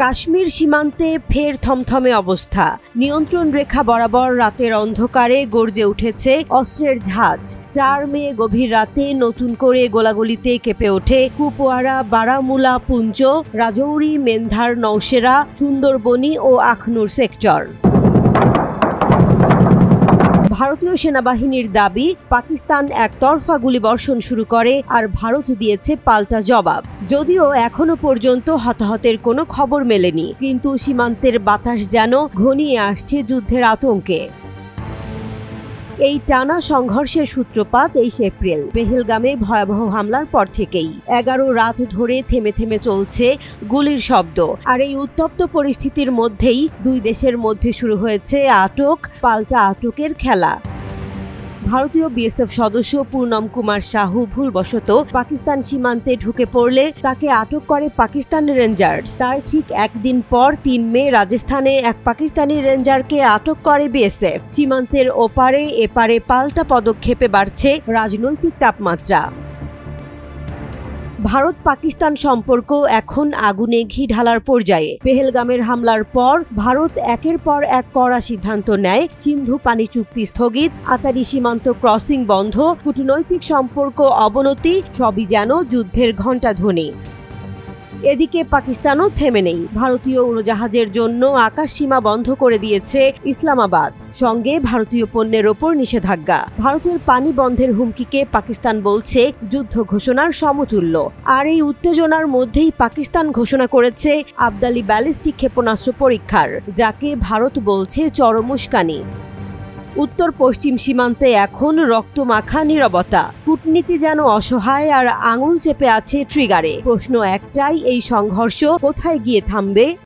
কাশ্মীর সীমান্তে ফের থমথমে অবস্থা। নিয়ন্ত্রণ রেখা বরাবর রাতের অন্ধকারে গর্জে উঠেছে অস্ত্রের ঝাঁজ। ৪ মে গভীর রাতে নতুন করে গোলাগুলিতে কেঁপে ওঠে কুপওয়ারা, বারামুলা, পুঞ্চ, রাজৌরি, মেন্ধার, নওশেরা, সুন্দরবনি ও আখনুর সেক্টর। ভারতীয় সেনাবাহিনীর দাবি, পাকিস্তান একতরফা গুলিবর্ষণ শুরু করে আর ভারত দিয়েছে পাল্টা জবাব। যদিও এখনো পর্যন্ত হতাহতের কোনো খবর মেলেনি, কিন্তু সীমান্তের বাতাস যেন ঘনিয়ে আসছে যুদ্ধের আতঙ্কে। এই টানা সংঘর্ষের সূত্রপাত ২৩ এপ্রিল পেহেলগামে ভয়াবহ হামলার পর থেকেই। ১১ রাত ধরে থেমে থেমে চলছে গুলির শব্দ। আর এই উত্তপ্ত পরিস্থিতির মধ্যেই দুই দেশের মধ্যে শুরু হয়েছে আটক পাল্টা আটকের খেলা। ভারতীয় বিএসএফ সদস্য পূর্ণম কুমার সাহু ভুলবশত পাকিস্তান সীমান্তে ঢুকে পড়লে তাকে আটক করে পাকিস্তান রেঞ্জার্স। তার ঠিক একদিন পর ৩ মে রাজস্থানে এক পাকিস্তানি রেঞ্জারকে আটক করে বিএসএফ। সীমান্তের ওপারে এপারে পাল্টা পদক্ষেপে বাড়ছে রাজনৈতিক তাপমাত্রা। ভারত পাকিস্তান সম্পর্ক এখন আগুনে ঘি ঢালার পর্যায়ে। পেহেলগামের হামলার পর ভারত একের পর এক কড়া সিদ্ধান্ত নেয়। সিন্ধু পানি চুক্তি স্থগিত, আতারি সীমান্ত ক্রসিং বন্ধ, কূটনৈতিক সম্পর্ক অবনতি, সবই যেন যুদ্ধের ঘণ্টাধ্বনি। এদিকে পাকিস্তানও থেমে নেই। ভারতীয় উড়োজাহাজের জন্য আকাশ সীমা বন্ধ করে দিয়েছে ইসলামাবাদ। সঙ্গে ভারতীয় পণ্যের ওপর নিষেধাজ্ঞা। ভারতের পানি বন্ধের হুমকিকে পাকিস্তান বলছে যুদ্ধ ঘোষণার সমতুল্য। আর এই উত্তেজনার মধ্যেই পাকিস্তান ঘোষণা করেছে আবদালি ব্যালিস্টিক ক্ষেপণাস্ত্র পরীক্ষার, যাকে ভারত বলছে চরম উস্কানি। উত্তর পশ্চিম সীমান্তে এখন রক্তমাখা নীরবতা। কূটনীতি যেন অসহায় আর আঙুল চেপে আছে ট্রিগারে। প্রশ্ন একটাই, এই সংঘর্ষ কোথায় গিয়ে থামবে?